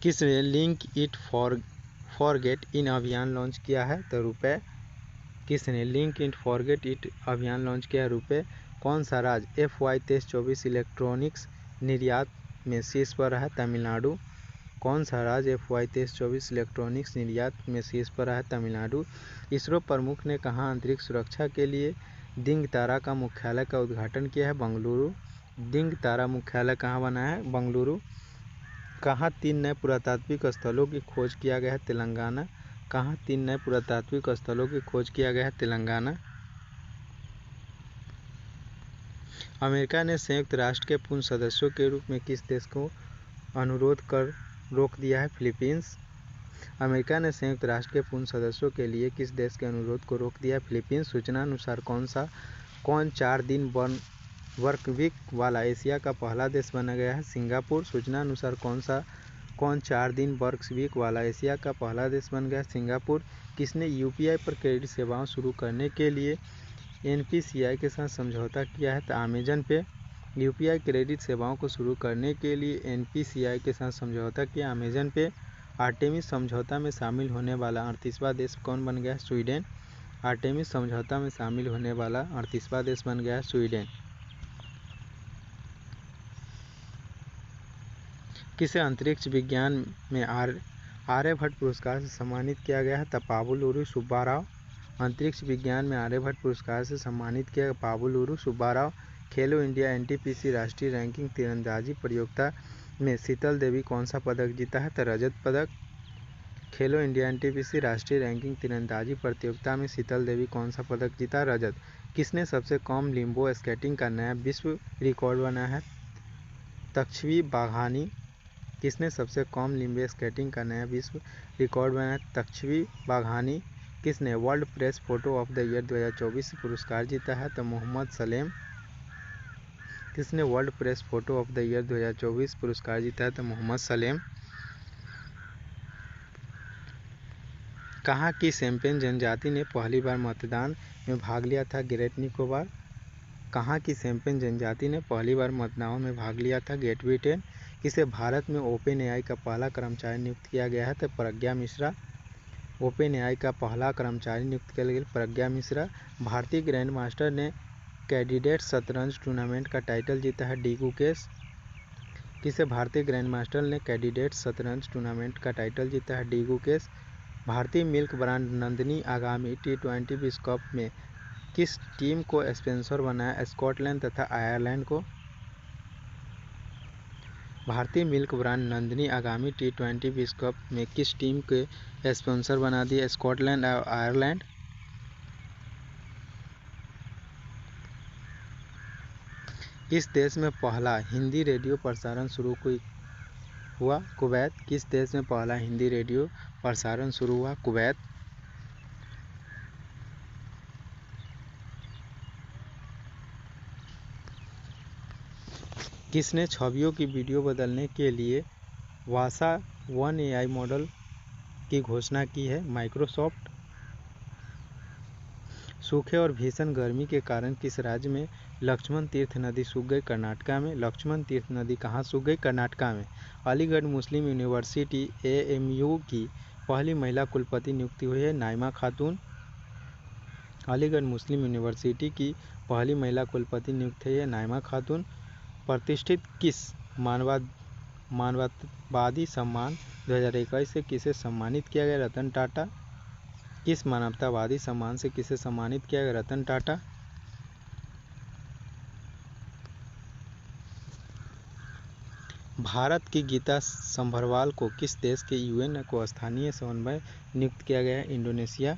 किसने लिंक इट फॉरगेट इन अभियान लॉन्च किया है? तो रुपए। किसने लिंक इट फॉरगेट इट अभियान लॉन्च किया है? रुपए। कौन सा राज्य FY 23-24 इलेक्ट्रॉनिक्स निर्यात में शीर्ष पर रहा है? तमिलनाडु। कौन सा राज्य FY 23-24 इलेक्ट्रॉनिक्स निर्यात में शीर्ष पर रहा है? तमिलनाडु। इसरो प्रमुख ने कहाँ अंतरिक्ष सुरक्षा के लिए दिंग तारा का मुख्यालय का उद्घाटन किया है? बेंगलुरु। दिंग तारा मुख्यालय कहाँ बना है? बेंगलुरु। कहाँ 3 नए पुरातात्विक स्थलों की खोज किया गया है? तेलंगाना। कहाँ 3 नए पुरातात्विक स्थलों की खोज किया गया है? तेलंगाना। अमेरिका ने संयुक्त राष्ट्र के पूर्ण सदस्यों के रूप में किस देश को अनुरोध कर रोक दिया है? फिलीपींस। अमेरिका ने संयुक्त राष्ट्र के पूर्ण सदस्यों के लिए किस देश के अनुरोध को रोक दिया? फिलीपींस। सूचना अनुसार कौन 4 दिन वर्क वीक वाला एशिया का पहला देश बना गया है? सिंगापुर। सूचना अनुसार कौन 4 दिन वर्क वीक वाला एशिया का पहला देश बन गया? सिंगापुर। किसने UPI पर क्रेडिट सेवाओं शुरू करने के लिए NPCI के साथ समझौता किया है? तो अमेजन पे। UPI क्रेडिट सेवाओं को शुरू करने के लिए NPCI के साथ समझौता किया अमेजन पे। आर्टेमिस समझौता में शामिल होने वाला 38वां देश कौन बन गया? स्वीडन। आर्टेमिस समझौता में शामिल होने वाला 38वां देश बन गया है स्वीडन। किसे अंतरिक्ष विज्ञान में आर्यभट्ट पुरस्कार से सम्मानित किया गया है? पाबुलुरु सुब्बाराव। अंतरिक्ष विज्ञान में आर्यभट्ट पुरस्कार से सम्मानित किया गया पाबुलुरु सुब्बाराव। खेलो इंडिया एनटीपीसी राष्ट्रीय रैंकिंग तीरंदाजी प्रतियोगिता में शीतल देवी कौन सा पदक जीता है? रजत पदक। खेलो इंडिया एनटीपीसी राष्ट्रीय रैंकिंग तीरंदाजी प्रतियोगिता में शीतल देवी कौन सा पदक जीता? रजत। किसने सबसे कम लिम्बो स्केटिंग का नया विश्व रिकॉर्ड बनाया है? तक्षवी बाघानी। किसने सबसे कम लिम्बो स्केटिंग का नया विश्व रिकॉर्ड बनाया? तक्षवी बाघानी। किसने world press photo of the year 2024 पुरस्कार जीता है? तो मोहम्मद सलेम। किसने world press photo of the year 2024 पुरस्कार जीता है? तो मोहम्मद सलेम। कहाँ की शैम्पेन जनजाति ने पहली बार मतदान में भाग लिया था? ग्रेट निकोबार। कहाँ की शैम्पेन जनजाति ने पहली बार मतदान में भाग लिया था? Great Britain. किसे भारत में ओपन एआई का पहला कर्मचारी नियुक्त किया गया है? तो प्रज्ञा मिश्रा। ओपन एआई का पहला कर्मचारी नियुक्त किया गया प्रज्ञा मिश्रा। भारतीय ग्रैंड मास्टर ने कैंडिडेट शतरंज टूर्नामेंट का टाइटल जीता है? डी गुकेश। किसे भारतीय ग्रैंड मास्टर ने कैंडिडेट शतरंज टूर्नामेंट का टाइटल जीता है? डी गुकेश। भारतीय मिल्क ब्रांड नंदिनी आगामी T20 विश्व कप में किस टीम को स्पॉन्सर बनाया? स्कॉटलैंड तथा आयरलैंड को। भारतीय मिल्क ब्रांड नंदिनी आगामी T20 विश्व कप में किस टीम के स्पॉन्सर बना दिए? स्कॉटलैंड और आयरलैंड। किस देश में पहला हिंदी रेडियो प्रसारण शुरू हुआ? कुवैत। किस देश में पहला हिंदी रेडियो प्रसारण शुरू हुआ? कुवैत। किसने छवियों की वीडियो बदलने के लिए वासा 1 AI मॉडल की घोषणा की है? माइक्रोसॉफ्ट। सूखे और भीषण गर्मी के कारण किस राज्य में लक्ष्मण तीर्थ नदी सूख गई? कर्नाटका में। लक्ष्मण तीर्थ नदी कहाँ सूख गई? कर्नाटका में। अलीगढ़ मुस्लिम यूनिवर्सिटी AMU की पहली महिला कुलपति नियुक्ति हुई है? नाइमा खातून। अलीगढ़ मुस्लिम यूनिवर्सिटी की पहली महिला कुलपति नियुक्त हुई है? नाइमा खातून। प्रतिष्ठित किस मानवतावादी सम्मान 2021 से किसे सम्मानित किया गया? रतन टाटा। किस मानवतावादी सम्मान से किसे सम्मानित किया गया? रतन टाटा। भारत की गीता संभरवाल को किस देश के UN को स्थानीय समन्वय नियुक्त किया गया है? इंडोनेशिया।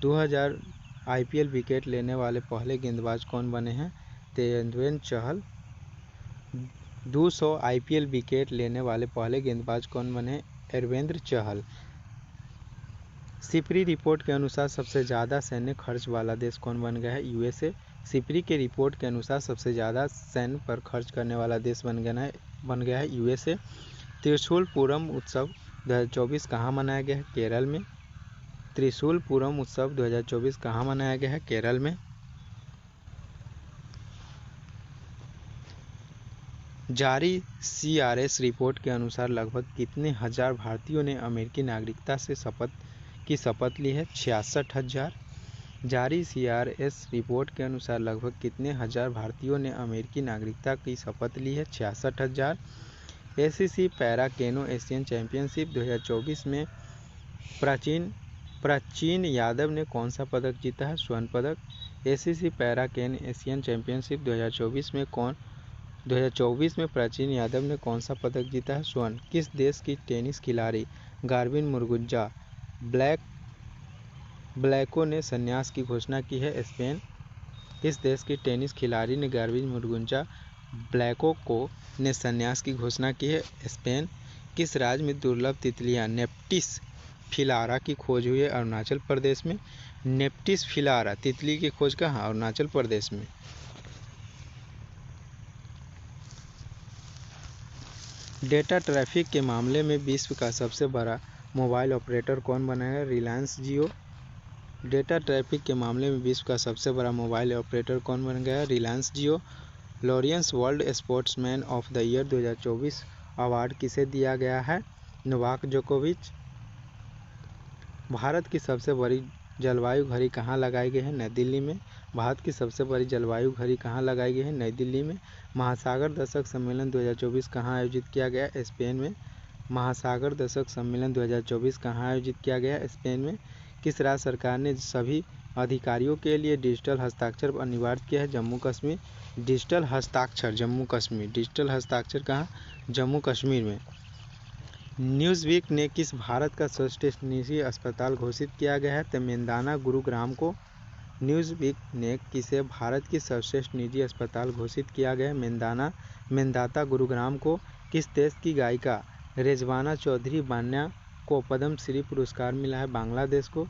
2000 IPL विकेट लेने वाले पहले गेंदबाज कौन बने हैं? तेजस्वी चहल। 200 IPL विकेट लेने वाले पहले गेंदबाज कौन बने? यजुवेंद्र चहल। सिपरी रिपोर्ट के अनुसार सबसे ज़्यादा सैन्य खर्च वाला देश कौन बन गया है? USA। सिपरी के रिपोर्ट के अनुसार सबसे ज़्यादा सैन्य पर खर्च करने वाला देश बन गया है USA। त्रिशूल पूरम उत्सव 2024 कहाँ मनाया गया है? केरल में। त्रिशूल पूरम उत्सव 2024 कहाँ मनाया गया है? केरल में। जारी CRS रिपोर्ट के अनुसार लगभग कितने हजार भारतीयों ने अमेरिकी नागरिकता से शपथ ली है? 66,000। जारी CRS रिपोर्ट के अनुसार लगभग कितने हजार भारतीयों ने अमेरिकी नागरिकता की शपथ ली है? 66,000। ACC पैरा केनो एशियन चैंपियनशिप 2024 में प्राचीन यादव ने कौन सा पदक जीता है? स्वर्ण पदक। ACC पैरा केन एशियन चैंपियनशिप 2024 में प्राचीन यादव ने कौन सा पदक जीता है? स्वर्ण। किस देश की टेनिस खिलाड़ी गार्बिन मुगुरुजा ब्लैको ने संन्यास की घोषणा की है? स्पेन। किस देश की टेनिस खिलाड़ी ने गार्बिन मुगुरुजा ब्लैको ने संन्यास की घोषणा की है? स्पेन। किस राज्य में दुर्लभ तितलियां नेप्टिस फिलारा की खोज हुई है? अरुणाचल प्रदेश में। नेप्टिस फिलारा तितली की खोज कहाँ? अरुणाचल प्रदेश में। डेटा ट्रैफिक के मामले में विश्व का सबसे बड़ा मोबाइल ऑपरेटर कौन बना है? रिलायंस जियो। डेटा ट्रैफिक के मामले में विश्व का सबसे बड़ा मोबाइल ऑपरेटर कौन बन गया है? Reliance Jio. Laureus world sportsman of the year 2024 award किसे दिया गया है? नोवाक जोकोविच। भारत की सबसे बड़ी जलवायु घड़ी कहाँ लगाई गई है? नई दिल्ली में। भारत की सबसे बड़ी जलवायु घड़ी कहाँ लगाई गई है? नई दिल्ली में। महासागर दशक सम्मेलन 2024 कहाँ आयोजित किया गया? स्पेन में। महासागर दशक सम्मेलन 2024 कहाँ आयोजित किया गया? स्पेन में। किस राज्य सरकार ने सभी अधिकारियों के लिए डिजिटल हस्ताक्षर अनिवार्य किया है? जम्मू कश्मीर। डिजिटल हस्ताक्षर जम्मू कश्मीर। डिजिटल हस्ताक्षर कहाँ? जम्मू कश्मीर में। न्यूज़वीक ने किस भारत का सर्वश्रेष्ठ निजी अस्पताल घोषित किया गया है? तो मेंदाना गुरुग्राम को। न्यूज़वीक ने किसे भारत की सर्वश्रेष्ठ निजी अस्पताल घोषित किया गया है? मेंदाता गुरुग्राम को। किस देश की गायिका रिजवाना चौधरी बान्या को पद्म श्री पुरस्कार मिला है? बांग्लादेश को।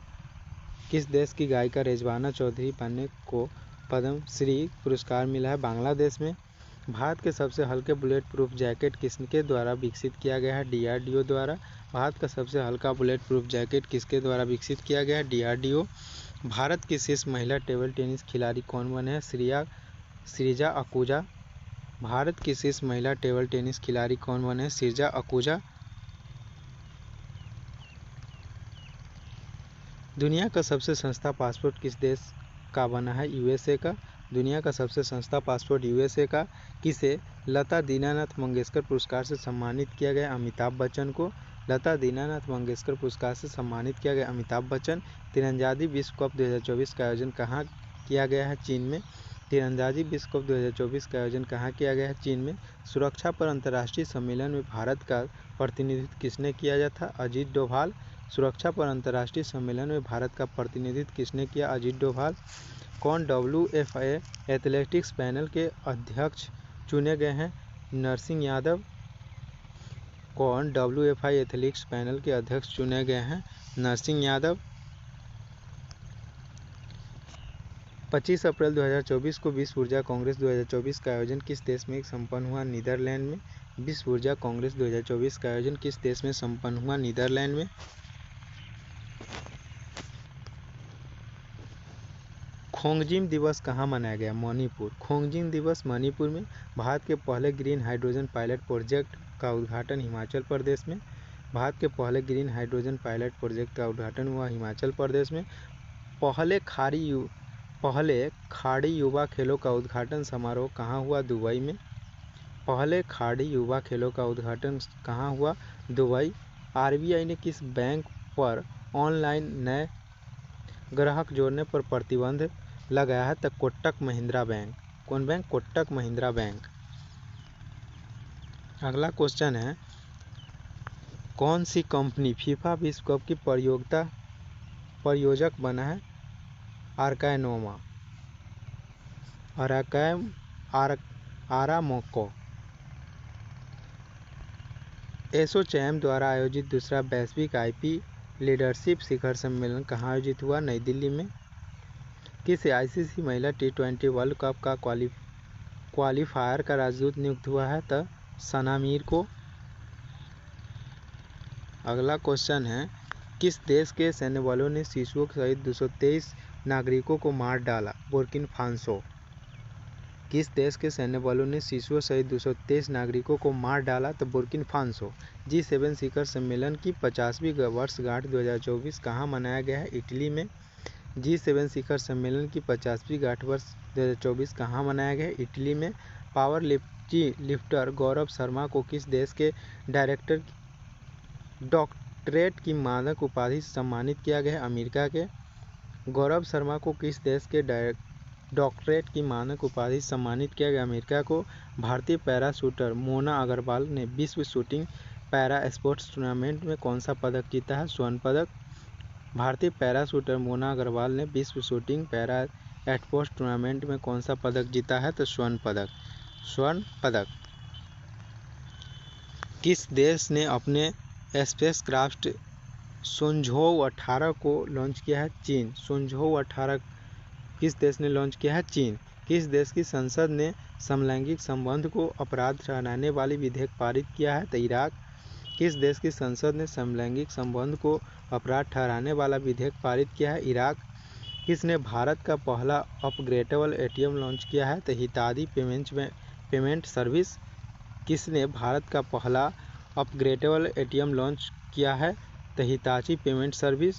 किस देश की गायिका रिजवाना चौधरी बान्या को पद्म श्री पुरस्कार मिला है? बांग्लादेश में। भारत के सबसे हल्के बुलेट प्रूफ जैकेट किसके द्वारा विकसित किया गया है? DRDO द्वारा। भारत का सबसे हल्का बुलेट प्रूफ जैकेट किसके द्वारा विकसित किया गया है? DRDO। भारत की शीर्ष महिला टेबल टेनिस खिलाड़ी कौन बने हैं? श्रीजा अकूजा। भारत की शीर्ष महिला टेबल टेनिस खिलाड़ी कौन बने हैं? श्रीजा अकूजा। दुनिया का सबसे सस्ता पासपोर्ट किस देश का बना है? USA का। दुनिया का सबसे सस्ता पासपोर्ट USA का। किसे लता दीनानाथ मंगेशकर पुरस्कार से सम्मानित किया गया? अमिताभ बच्चन को। लता दीनानाथ मंगेशकर पुरस्कार से सम्मानित किया गया अमिताभ बच्चन। तीरंदाजी विश्व कप 2024 का आयोजन कहाँ किया गया है? चीन में। तीरंदाजी विश्व कप 2024 का आयोजन कहाँ किया गया है? चीन में। सुरक्षा पर अंतर्राष्ट्रीय सम्मेलन में भारत का प्रतिनिधित्व किसने किया था? अजीत डोभाल। सुरक्षा पर अंतर्राष्ट्रीय सम्मेलन में भारत का प्रतिनिधित्व किसने किया? अजीत डोभाल। कौन WFA एथलेटिक्स पैनल के अध्यक्ष चुने गए हैं? नरसिंह यादव। कौन WFA एथलेटिक्स पैनल के अध्यक्ष चुने गए हैं? नरसिंह यादव। 25 अप्रैल 2024 को विश्व ऊर्जा कांग्रेस 2024 का आयोजन किस देश में संपन्न हुआ? नीदरलैंड में। विश्व ऊर्जा कांग्रेस 2024 का आयोजन किस देश में संपन्न हुआ? नीदरलैंड में। खोंगजिम दिवस कहाँ मनाया गया? मणिपुर। खोंगजिम दिवस मणिपुर में। भारत के पहले ग्रीन हाइड्रोजन पायलट प्रोजेक्ट का उद्घाटन हिमाचल प्रदेश में। भारत के पहले ग्रीन हाइड्रोजन पायलट प्रोजेक्ट का उद्घाटन हुआ हिमाचल प्रदेश में। पहले खाड़ी युवा खेलों का उद्घाटन समारोह कहाँ हुआ? दुबई में। पहले खाड़ी युवा खेलों का उद्घाटन कहाँ हुआ? दुबई। RBI ने किस बैंक पर ऑनलाइन नए ग्राहक जोड़ने पर प्रतिबंध लगाया है? तो कोटक महिंद्रा बैंक। कौन बैंक? कोटक महिंद्रा बैंक। अगला क्वेश्चन है, कौन सी कंपनी फीफा विश्व कप की प्रायोजक बना है? आरामको। एसोचैम द्वारा आयोजित दूसरा वैश्विक IP लीडरशिप शिखर सम्मेलन कहाँ आयोजित हुआ? नई दिल्ली में। किस ICC महिला T20 वर्ल्ड कप का क्वालिफायर का राजदूत नियुक्त हुआ है? तो सना मीर को। अगला क्वेश्चन है, किस देश के सैन्य बलों ने शिशुओं सहित 223 नागरिकों को मार डाला? Burkina Faso. किस देश के सैन्य बलों ने शिशुओं सहित 223 नागरिकों को मार डाला? तो बुर्किना फासो। G7 शिखर सम्मेलन की 50वीं वर्षगांठ 2024 कहाँ मनाया गया है? इटली में। G7 शिखर सम्मेलन की 50वीं गांठ वर्ष 2024 कहाँ मनाया गया है? इटली में। पावर लिफ्टर गौरव शर्मा को किस देश के डॉक्टरेट की मानक उपाधि से सम्मानित किया गया है? अमेरिका के। गौरव शर्मा को किस देश के डॉक्टरेट की मानक उपाधि से सम्मानित किया गया? अमेरिका को। भारतीय पैरा शूटर मोना अग्रवाल ने विश्व शूटिंग पैरा स्पोर्ट्स टूर्नामेंट में कौन सा पदक जीता है? स्वर्ण पदक। भारतीय पैरा शूटर मोना अग्रवाल ने विश्व शूटिंग पैरा स्पोर्ट्स टूर्नामेंट में कौन सा पदक जीता है? तो स्वर्ण पदक। किस देश ने अपने स्पेसक्राफ्ट सुंझोउ 18 को लॉन्च किया है? चीन। सुंझोउ 18 किस देश ने लॉन्च किया है? चीन। किस देश की संसद ने समलैंगिक संबंध को अपराध ठहराने वाली विधेयक पारित किया है? तो इराक। किस देश की संसद ने समलैंगिक संबंध को अपराध ठहराने वाला विधेयक पारित किया है? इराक। किसने भारत का पहला अपग्रेडेबल ATM लॉन्च किया है? तो हिताची पेमेंट सर्विस। किसने भारत का पहला अपग्रेडेबल ATM लॉन्च किया है? तो हिताची पेमेंट सर्विस।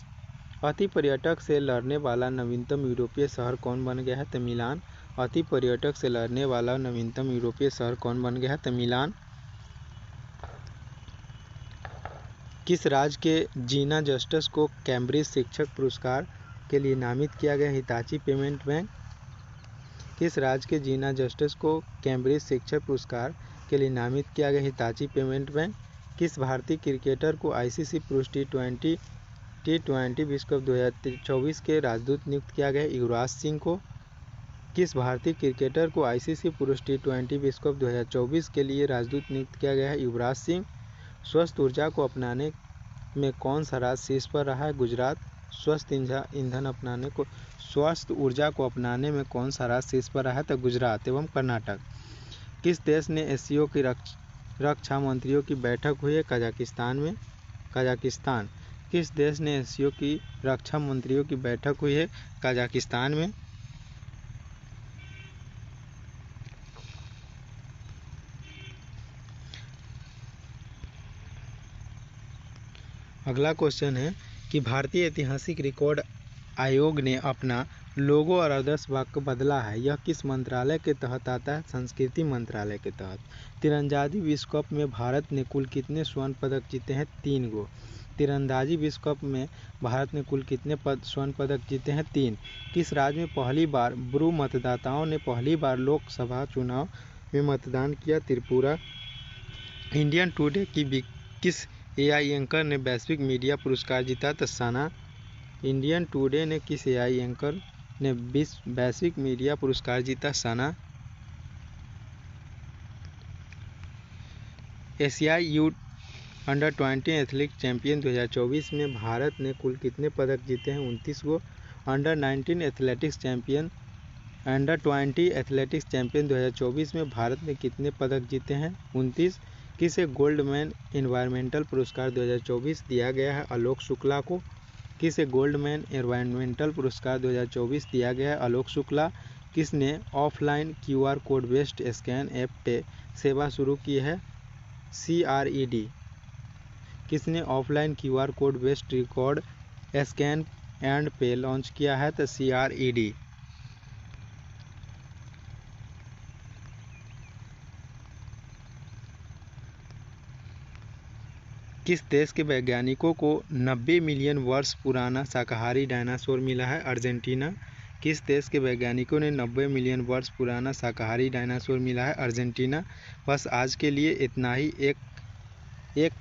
अति पर्यटक से लड़ने वाला नवीनतम यूरोपीय शहर कौन बन गया है? तो मिलान। अति पर्यटक से लड़ने वाला नवीनतम यूरोपीय शहर कौन बन गया है? तो मिलान। किस राज्य के जीना जस्टिस को कैम्ब्रिज शिक्षक पुरस्कार के लिए नामित किया गया? Hitachi payment bank. किस राज्य के जीना जस्टिस को कैम्ब्रिज शिक्षक पुरस्कार के लिए नामित किया गया? Hitachi payment bank. किस भारतीय क्रिकेटर को आईसीसी पुरुष टी20 विश्व कप 2024 के राजदूत नियुक्त किया गया? युवराज सिंह को। किस भारतीय क्रिकेटर को आईसीसी पुरुष टी20 विश्व कप 2024 के लिए राजदूत नियुक्त किया गया है? युवराज सिंह। स्वस्थ ऊर्जा को अपनाने में कौन सा राज्य शीर्ष पर रहा है? गुजरात। स्वस्थ ऊर्जा को अपनाने में कौन सा राज्य शीर्ष पर रहा है? तो गुजरात एवं कर्नाटक। किस देश ने एससीओ की रक्षा मंत्रियों की बैठक हुई है? कजाकिस्तान। किस देश ने एससीओ की रक्षा मंत्रियों की बैठक हुई है? कजाकिस्तान में। अगला क्वेश्चन है कि भारतीय ऐतिहासिक रिकॉर्ड आयोग ने अपना लोगो और आदर्श वाक्य बदला है, यह किस मंत्रालय के तहत आता है? संस्कृति मंत्रालय के तहत। तीरंदाजी विश्व कप में भारत ने कुल कितने स्वर्ण पदक जीते हैं? 3 गो। तीरंदाजी विश्व कप में भारत ने कुल कितने स्वर्ण पदक जीते हैं? 3। किस राज्य में पहली बार ब्रू मतदाताओं ने पहली बार लोकसभा चुनाव में मतदान किया? त्रिपुरा। इंडियन टुडे की किस एआई एंकर ने वैश्विक मीडिया पुरस्कार जीता? तो सना। इंडियन टुडे ने किस एआई एंकर ने वैश्विक मीडिया पुरस्कार जीता? सना। एशियाई अंडर-20 एथलेटिक्स चैंपियन 2024 में भारत ने कुल कितने पदक जीते हैं? 29 गो। अंडर-20 एथलेटिक्स चैंपियन 2024 में भारत ने कितने पदक जीते हैं? 29। किसे गोल्डमैन एनवायरमेंटल पुरस्कार 2024 दिया गया है? आलोक शुक्ला को। किसे गोल्डमैन एनवायरमेंटल पुरस्कार 2024 दिया गया है? आलोक शुक्ला। किसने offline QR code based scan app सेवा शुरू की है? CRED। किसने offline QR code based record scan and पे लॉन्च किया है? तो CRED। किस देश के वैज्ञानिकों को 90 मिलियन वर्ष पुराना शाकाहारी डायनासोर मिला है? अर्जेंटीना। किस देश के वैज्ञानिकों ने 90 मिलियन वर्ष पुराना शाकाहारी डायनासोर मिला है? अर्जेंटीना। बस आज के लिए इतना ही। 1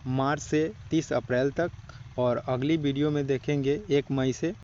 मार्च से 30 अप्रैल तक, और अगली वीडियो में देखेंगे 1 मई से